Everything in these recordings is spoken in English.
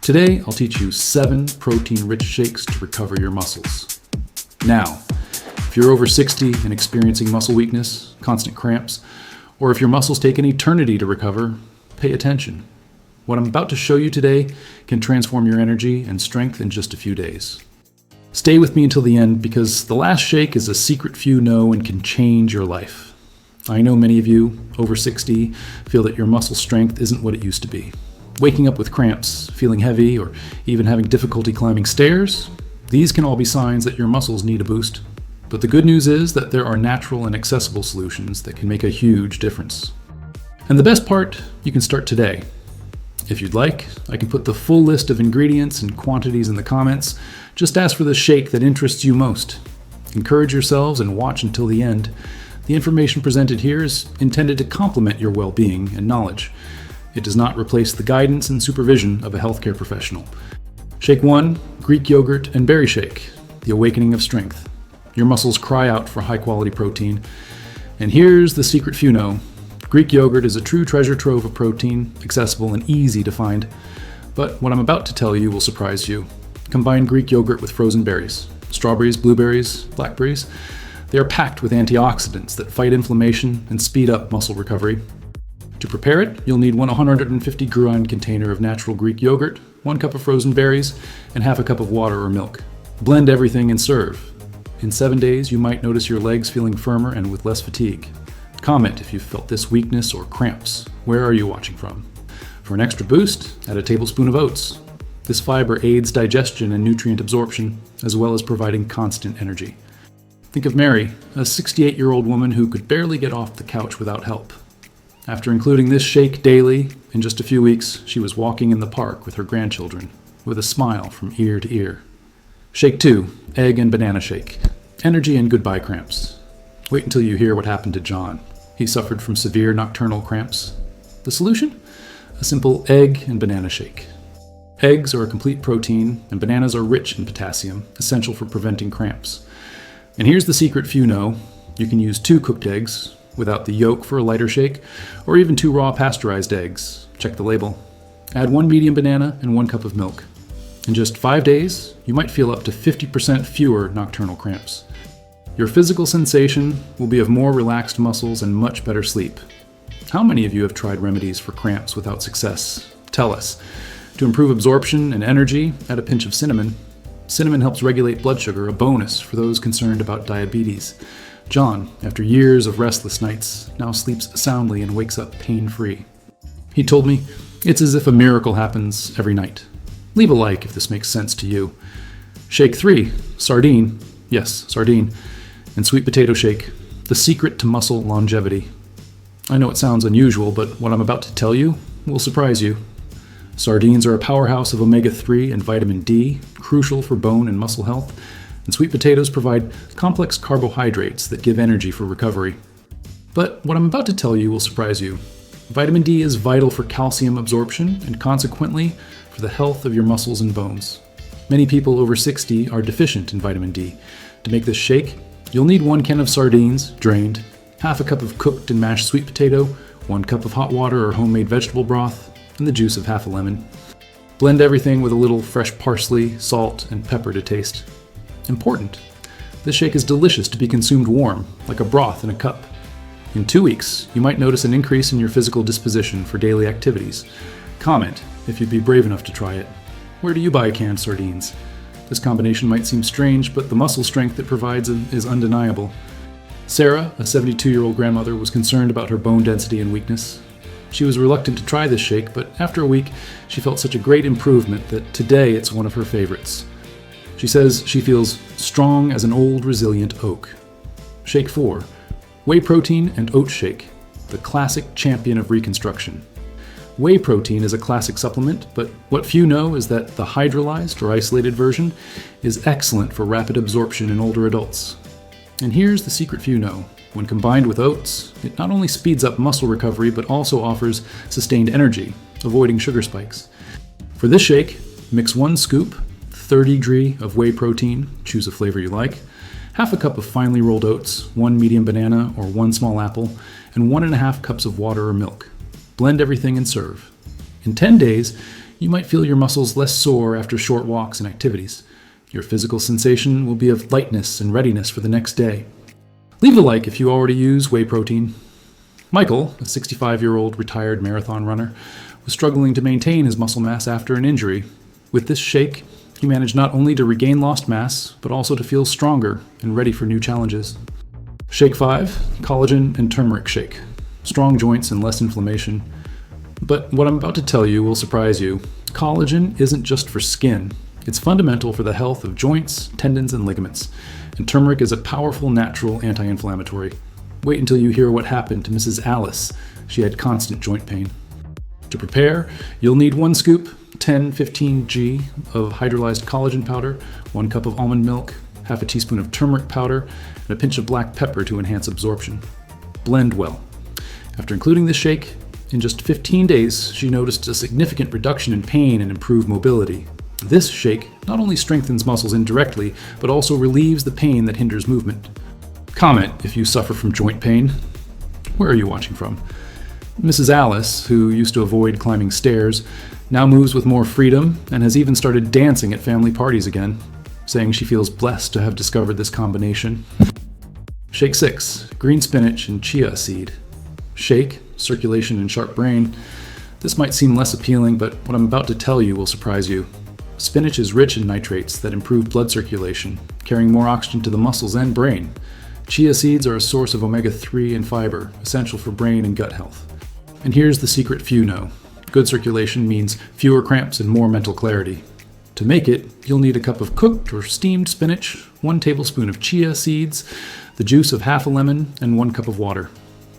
Today, I'll teach you 7 protein-rich shakes to recover your muscles. Now, if you're over 60 and experiencing muscle weakness, constant cramps, or if your muscles take an eternity to recover, pay attention. What I'm about to show you today can transform your energy and strength in just a few days. Stay with me until the end because the last shake is a secret few know and can change your life. I know many of you, over 60, feel that your muscle strength isn't what it used to be. Waking up with cramps, feeling heavy, or even having difficulty climbing stairs, these can all be signs that your muscles need a boost. But the good news is that there are natural and accessible solutions that can make a huge difference. And the best part, you can start today. If you'd like, I can put the full list of ingredients and quantities in the comments. Just ask for the shake that interests you most. Encourage yourselves and watch until the end. The information presented here is intended to complement your well-being and knowledge. It does not replace the guidance and supervision of a healthcare professional. Shake 1, Greek yogurt and berry shake, the awakening of strength. Your muscles cry out for high-quality protein. And here's the secret few know. Greek yogurt is a true treasure trove of protein, accessible and easy to find. But what I'm about to tell you will surprise you. Combine Greek yogurt with frozen berries, strawberries, blueberries, blackberries. They are packed with antioxidants that fight inflammation and speed up muscle recovery. To prepare it, you'll need 150 grind container of natural Greek yogurt, 1 cup of frozen berries, and half a cup of water or milk. Blend everything and serve. In 7 days, you might notice your legs feeling firmer and with less fatigue. Comment if you've felt this weakness or cramps. Where are you watching from? For an extra boost, add a tablespoon of oats. This fiber aids digestion and nutrient absorption, as well as providing constant energy. Think of Mary, a 68-year-old woman who could barely get off the couch without help. After including this shake daily, in just a few weeks, she was walking in the park with her grandchildren, with a smile from ear to ear. Shake 2, egg and banana shake. Energy and goodbye cramps. Wait until you hear what happened to John. He suffered from severe nocturnal cramps. The solution? A simple egg and banana shake. Eggs are a complete protein, and bananas are rich in potassium, essential for preventing cramps. And here's the secret few know. You can use 2 cooked eggs, without the yolk for a lighter shake, or even 2 raw pasteurized eggs. Check the label. Add 1 medium banana and 1 cup of milk. In just 5 days, you might feel up to 50% fewer nocturnal cramps. Your physical sensation will be of more relaxed muscles and much better sleep. How many of you have tried remedies for cramps without success? Tell us. To improve absorption and energy, add a pinch of cinnamon. Cinnamon helps regulate blood sugar, a bonus for those concerned about diabetes. John, after years of restless nights, now sleeps soundly and wakes up pain-free. He told me, it's as if a miracle happens every night. Leave a like if this makes sense to you. Shake 3, sardine, yes, sardine, and sweet potato shake, the secret to muscle longevity. I know it sounds unusual, but what I'm about to tell you will surprise you. Sardines are a powerhouse of omega-3 and vitamin D, crucial for bone and muscle health, and sweet potatoes provide complex carbohydrates that give energy for recovery. But what I'm about to tell you will surprise you. Vitamin D is vital for calcium absorption and consequently for the health of your muscles and bones. Many people over 60 are deficient in vitamin D. To make this shake, you'll need 1 can of sardines, drained, half a cup of cooked and mashed sweet potato, 1 cup of hot water or homemade vegetable broth, and the juice of half a lemon. Blend everything with a little fresh parsley, salt, and pepper to taste. Important. This shake is delicious to be consumed warm, like a broth in a cup. In 2 weeks, you might notice an increase in your physical disposition for daily activities. Comment if you'd be brave enough to try it. Where do you buy canned sardines? This combination might seem strange, but the muscle strength it provides is undeniable. Sarah, a 72-year-old grandmother, was concerned about her bone density and weakness. She was reluctant to try this shake, but after a week, she felt such a great improvement that today it's one of her favorites. She says she feels strong as an old, resilient oak. Shake 4, whey protein and oat shake, the classic champion of reconstruction. Whey protein is a classic supplement, but what few know is that the hydrolyzed or isolated version is excellent for rapid absorption in older adults. And here's the secret few know. When combined with oats, it not only speeds up muscle recovery, but also offers sustained energy, avoiding sugar spikes. For this shake, mix 1 scoop, 30 of whey protein, choose a flavor you like, half a cup of finely rolled oats, 1 medium banana or 1 small apple, and 1.5 cups of water or milk. Blend everything and serve. In 10 days, you might feel your muscles less sore after short walks and activities. Your physical sensation will be of lightness and readiness for the next day. Leave a like if you already use whey protein. Michael, a 65-year-old retired marathon runner, was struggling to maintain his muscle mass after an injury. With this shake, he managed not only to regain lost mass, but also to feel stronger and ready for new challenges. Shake 5, Collagen and Turmeric Shake. Strong joints and less inflammation. But what I'm about to tell you will surprise you. Collagen isn't just for skin. It's fundamental for the health of joints, tendons, and ligaments. And turmeric is a powerful natural anti-inflammatory. Wait until you hear what happened to Mrs. Alice. She had constant joint pain. To prepare, you'll need 1 scoop, 10-15 g of hydrolyzed collagen powder, 1 cup of almond milk, half a teaspoon of turmeric powder, and a pinch of black pepper to enhance absorption. Blend well. After including this shake, in just 15 days, she noticed a significant reduction in pain and improved mobility. This shake not only strengthens muscles indirectly, but also relieves the pain that hinders movement. Comment if you suffer from joint pain. Where are you watching from? Mrs. Alice, who used to avoid climbing stairs, now moves with more freedom and has even started dancing at family parties again, saying she feels blessed to have discovered this combination. Shake 6, green spinach and chia seed. Shake, circulation and sharp brain. This might seem less appealing, but what I'm about to tell you will surprise you. Spinach is rich in nitrates that improve blood circulation, carrying more oxygen to the muscles and brain. Chia seeds are a source of omega-3 and fiber, essential for brain and gut health. And here's the secret few know. Good circulation means fewer cramps and more mental clarity. To make it, you'll need a cup of cooked or steamed spinach, 1 tablespoon of chia seeds, the juice of half a lemon, and 1 cup of water.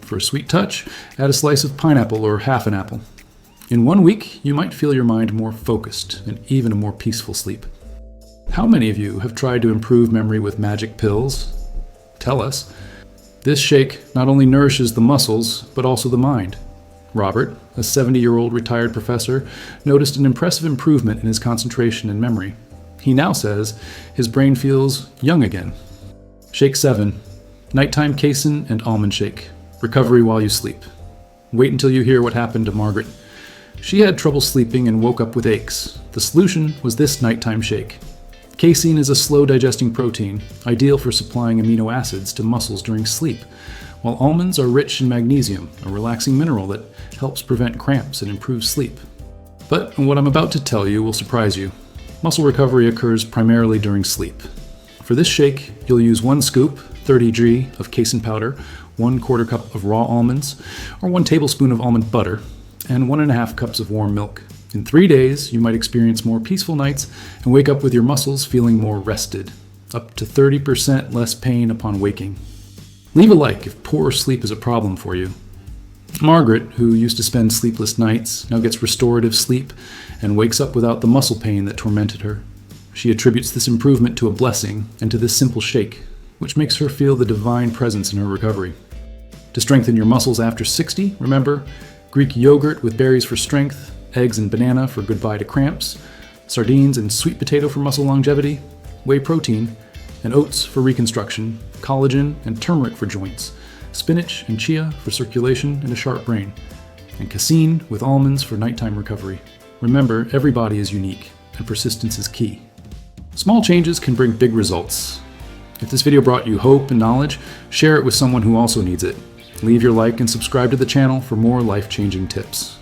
For a sweet touch, add a slice of pineapple or half an apple. In 1 week, you might feel your mind more focused and even a more peaceful sleep. How many of you have tried to improve memory with magic pills? Tell us. This shake not only nourishes the muscles, but also the mind. Robert, a 70-year-old retired professor, noticed an impressive improvement in his concentration and memory. He now says his brain feels young again. Shake 7, nighttime casein and almond shake. Recovery while you sleep. Wait until you hear what happened to Margaret. She had trouble sleeping and woke up with aches. The solution was this nighttime shake. Casein is a slow-digesting protein, ideal for supplying amino acids to muscles during sleep, while almonds are rich in magnesium, a relaxing mineral that helps prevent cramps and improve sleep. But what I'm about to tell you will surprise you. Muscle recovery occurs primarily during sleep. For this shake, you'll use 1 scoop, 30 g of casein powder, 1/4 cup of raw almonds, or 1 tablespoon of almond butter, and 1.5 cups of warm milk. In 3 days, you might experience more peaceful nights and wake up with your muscles feeling more rested, up to 30% less pain upon waking. Leave a like if poor sleep is a problem for you. Margaret, who used to spend sleepless nights, now gets restorative sleep and wakes up without the muscle pain that tormented her. She attributes this improvement to a blessing and to this simple shake, which makes her feel the divine presence in her recovery. To strengthen your muscles after 60, remember, Greek yogurt with berries for strength, eggs and banana for goodbye to cramps, sardines and sweet potato for muscle longevity, whey protein, and oats for reconstruction, collagen and turmeric for joints, spinach and chia for circulation and a sharp brain, and casein with almonds for nighttime recovery. Remember, every body is unique, and persistence is key. Small changes can bring big results. If this video brought you hope and knowledge, share it with someone who also needs it. Leave your like and subscribe to the channel for more life-changing tips.